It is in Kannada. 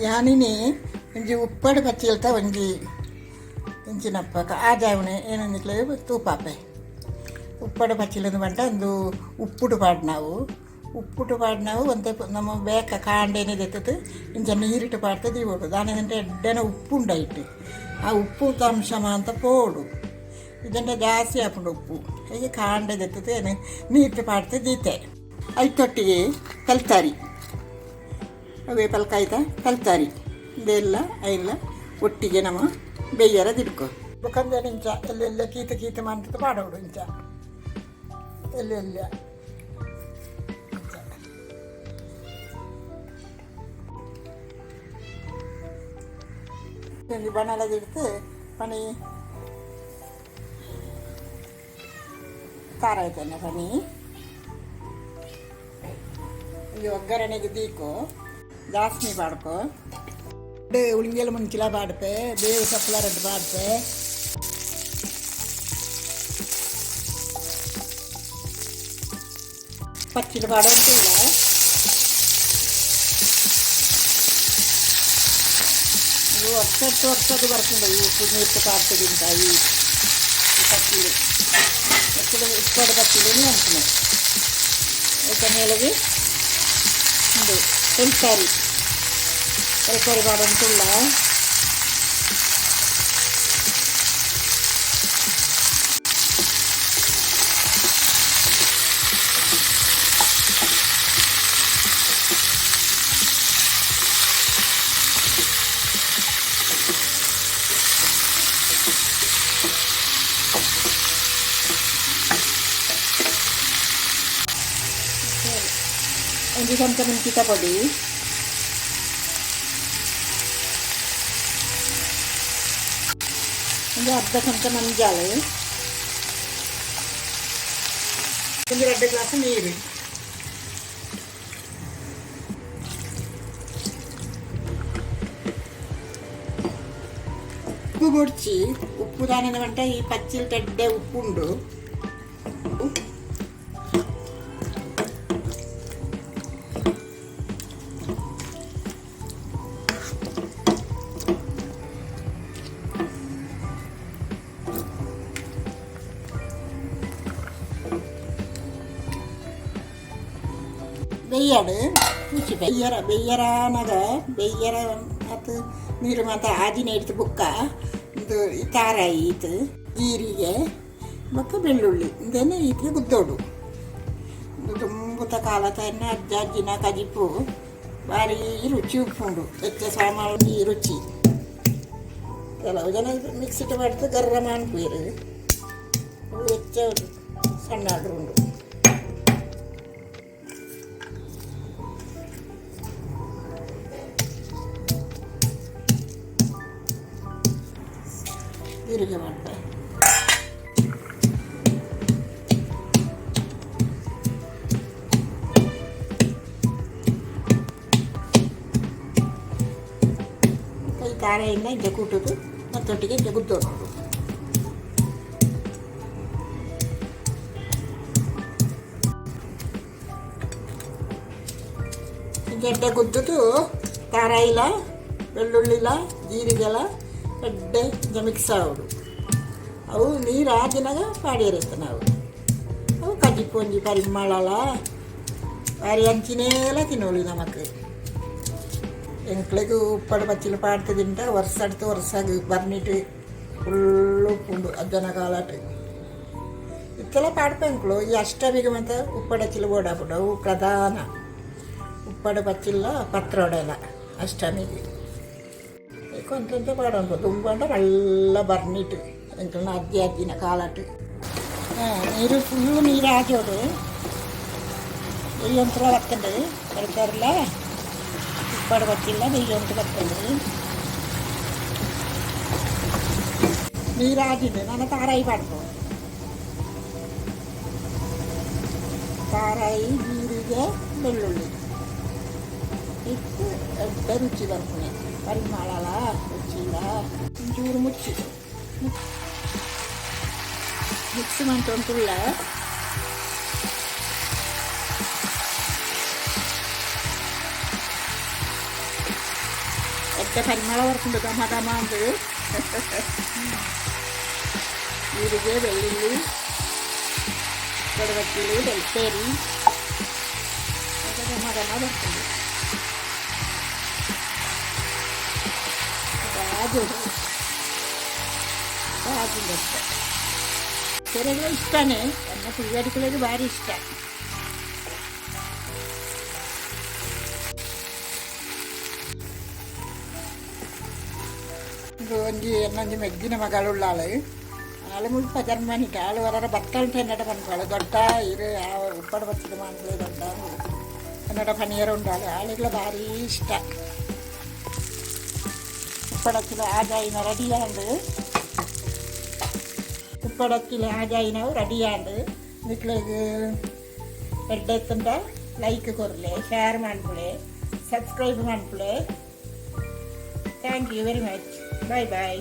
ಯಾನಿನಿ ಒಂಜಿ ಉಪ್ಪಡ್ ಪಚ್ಚಿಲ್ತ ಒಂಜಿ ಇಂಚಿನಪ್ಪಕ ಆ ಜಾವಣೆ ಏನಂದಿಕ್ಲೆ ತೂಪಾಪೆ ಉಪ್ಪಡ ಪಚ್ಚಿಲಂದು ಬಂಟ ಒಂದು ಉಪ್ಪುಡು ಪಾಡು ಒಂತೆ ನಮ್ಮ ಬೇಕ ಕಾಂಡೇನೆ ತೆತ್ತದು ಇಂಚ ನೀರಿಟ್ಟು ಪಾಡ್ತದೆ ಇವಡು ದಾನದಂటే ಎಡ್ಡನ ಉಪ್ಪು ಉಂಡಾಯಿಟ್ಟು ಆ ಉಪ್ಪು ಅಂಶ ಅಂತ ಪೋಡು ಇದಂటే ಜಾಸ್ತಿ ಹಾಕೊಂಡು ಉಪ್ಪು ಹೀಗೆ ಕಾಂಡೆ ತೆತ್ತದು ಏನು ನೀರಿಟ್ಟು ಪಾಡ್ತದೆ ದೀತೆ ಐತೊಟ್ಟಿಗೆ ಪೆಲ್ತಾರಿ ಅವೇ ಪಲ್ಕಾಯ್ತ ಪೆಲ್ತಾರಿ ಇದೆಲ್ಲ ಎಲ್ಲ ಒಟ್ಟಿಗೆ ನಮ್ಮ ಬೇಯ್ಯರ ತಿಡ್ಕೊ ಬೇಕಂದ್ರೆ ಇಂಚ ಎಲ್ಲೆಲ್ಲ ಕೀತ ಮಾಡ್ತದೆ ಪಾಡೋಡು ಇಂಚ ಎಲ್ಲೆಲ್ಲ ಬಣಲದಿಡ್ತು ಪನಿ ಖಾರ ಆಯ್ತಾನೆ ಪನಿ ಈ ಒಗ್ಗರಣೆಗೆ ದೀಕೋ ಜಾಸ್ತಿ ಪಾಡ್ಕೊ ಉಳಿಂಗೆಲ್ಲ ಮುಂಚಿಲ ಪಾಡ್ಪೆ ಬೇವು ಸಪ್ಪಲ ರಡ್ಡು ಪಾಡ್ಪೆ ಪಚ್ಚಿಲು ಪಾಡೋದಿಲ್ಲ ಇವು ವರ್ಷದ್ದು ಬರ್ಕೊಂಡು ಈ ಉಪ್ಪು ನೀರು ಪಾಡ್ತದಿಂತ ಈ ಪಚ್ಚಿಲು ಉಪ್ಪದ ಪಚ್ಚಿಲು ಅಂತಾನೆ ಅದಕ್ಕೆ ಮೇಲೆಗೆ ಒಂದು ಪೆಲ್ತಾರಿ ಪಾಡೋಂತುಲ್ಲ ಒಂದು ಚಮಚ ಮೆಣಸಿನ ಪೊಡಿ ಒಂದು ಅರ್ಧ ಚಮಚ ಮಂಜಾಳು ಒಂದು 2 ಗ್ಲಾಸ್ ನೀರು ಉಪ್ಪು పొడిచి ఉప్పు దానివంటే ఈ పచ్చిలు తెడ్డే ఉప్పు ఉండు ಬೆಯ್ಯಾಡು ಮುಚ್ಚಿ ಬೆಯ್ಯರನಾಗ ಬೆಯ್ಯರ ಮತ್ತು ನೀರು ಮತ್ತು ಆಜಿನ ಇಡ್ತು ಬುಕ್ಕ ಇದು ಖಾರ ಈತು ಜೀರಿಗೆ ಬೊಕ್ಕ ಬೆಳ್ಳುಳ್ಳಿ ಇಂದೇನೆ ಈತಿಗೆ ಗುದ್ದೋಡು ತುಂಬುತ್ತ ಕಾಲತನ್ನ ಅಜ್ಜಿನ ಕಜಿಪು ಭಾರಿ ರುಚಿ ಉಪ್ಪುಂಡು ಹೆಚ್ಚ ಸಾಮಾನು ಈ ರುಚಿ ಕೆಲವು ಜನ ಮಿಕ್ಸಿಟ್ ಮಾಡಿದ್ದು ಗರ್ರ ಮಾಡ್ಬೀರು ಹೆಚ್ಚ ಸಣ್ಣ ಉಂಡು ಜೀರಿಗೆ ಮಾಡ್ತಾರೆ ಕೈ ಖಾರೆಯಿಂದ ಇಂಜ ಕೂಟುದು ಮತ್ತೊಟ್ಟಿಗೆ ಇಂಜ ಗುದ್ದೋಡು ಇಂಜ ಗುದ್ದುದು ಖಾರ ಇಲ್ಲ ಬೆಳ್ಳುಳ್ಳಿಲ ಜೀರಿಗೆಲ್ಲ ಎಡ್ಡೆ ಮಿಕ್ಸ್ ಆಗೋದು ಅವು ನೀರು ಹಾಕಿನಾಗ ಪಾಡಿರುತ್ತೆ ನಾವು ಅವು ಕಜ್ಜಿ ಪೊಂಜಿ ಪರಿಮಳ ಭಾರಿ ಹಂಚಿನೇಲ ತಿನ್ನೋಳು ನಮಕ್ ಎಂಕ್ಳಿಗೆ ಉಪ್ಪಡು ಪಚ್ಚಿಲು ಪಾಡ್ತದಿಂಟ ವರ್ಷಾಗ ಬರ್ನಿಟ್ಟು ಫುಲ್ಲು ಉಪ್ಪುಂಡು ಅಜ್ಜನ ಕಾಲಾಟ ಇತ್ತೆಲ್ಲ ಪಾಡ್ಪೆಂಕ್ಳು ಈ ಅಷ್ಟಮಿಗೆ ಮತ್ತು ಉಪ್ಪಡು ಹಚ್ಚಿಲು ಓಡಾಬಿಡು ಅವು ಪ್ರಧಾನ ಉಪ್ಪಡು ಪಚ್ಚಿಲ್ಲ ಪತ್ರೊಡೆಲ್ಲ ಅಷ್ಟಮಿಗೆ ಕೊಂತ ಪಾಡೋದು ತುಂಬಂಡ ನಲ್ಲ ಬರ್ನಿಟ್ಟು ಎಂಕ್ಳನ್ನ ಅಜ್ಜಿನ ಕಾಲಾಟು ನೀರು ಫುಲ್ಲು ನೀರು ಹಾಕೋದು ನೆಯ್ಯೊಂತರ ಬರ್ತಂಡು ಕರಿತಾರಲ್ಲ ಉಪ್ಪಡು ಬಚ್ಚಿಲ್ಲ ನೆಯ್ಯೊಂತ ಬರ್ತಂಡು ನೀರು ಹಾಕಿದ್ದು ನಾನು ತಾರಾಯಿ ಪಾಡ್ಕೊ ತಾರಾಯಿ ಜೀರಿಗೆ ಬೆಳ್ಳುಳ್ಳಿ ಇಟ್ಟು ಎಡ್ಡ ರುಚಿ ಬರ್ತಾನೆ ಪರಿಮಳ ರುಚಿಲ್ಲ ಒಂಚೂರು ಮುಚ್ಚಿ ಮಿಕ್ಸ್ ಮಾಡ್ಕೊಂತುಳ್ಳ ದೊಡ್ಡ ಪರಿಮಳ ಬರ್ಕೊಂಡು ಘಮ ಘಮ ಅಂದು ಜೀರಿಗೆ ಬೆಳ್ಳುಳ್ಳಿ ಕೊಡಗಟ್ಟಿಲು ಬೆಳ್ತೇರಿ ಘಮ ಘಮ ಬರ್ಕೊಂಡು ಕಾಜು ಕಾಜು ಬೆಟ್ಟ ಕೆರೆಗಳು ಇಷ್ಟನೇ ನನ್ನ ಪುಳಿಯೋಡಿಗಳಿಗೆ ಭಾರಿ ಇಷ್ಟ. ಒಂಜಿ ಎನ್ನೊಂಜಿ ಮೆಗ್ಗಿನ ಮಗಳುಳ್ಳ ಆಳು ಮುಲ್ಪ ಜರ್ಮನಿಟ ಆಳು ವರರ ಬತ್ತಲ್ಟ ಎನ್ನಡ ಪನ್ಪಳು ದೊಡ್ಡ ಇರು ಉಪ್ಪಡ ಬತ್ತದ ಮಾಡ್ಲೇ ದೊಡ್ಡ ಎನ್ನಡ ಪನಿಯರ ಉಂಡಾಳು ಆಳುಗಳ ಭಾರಿ ಇಷ್ಟ. ಉಪ್ಪಡಕ್ಕಿಲ ಆಜಾಯಿನ ರೆಡಿಯಾಂಡು ಉಪ್ಪಡಕ್ಕಿಲ ಆಜಾಯಿನವು ರೆಡಿಯಾಂಡು വീട്ടിലേക്ക് എഡ്ഡെത്തുണ്ട ലൈക്ക് കൊറില്ലേ ഷെയർ ಮಾಡ್ಕೊಳ್ಳಿ ಸಬ್ಸ್ಕ್ರೈಬ್ ಮಾಡ್ಕೊಳ್ಳಿ. Thank you very much. Bye bye.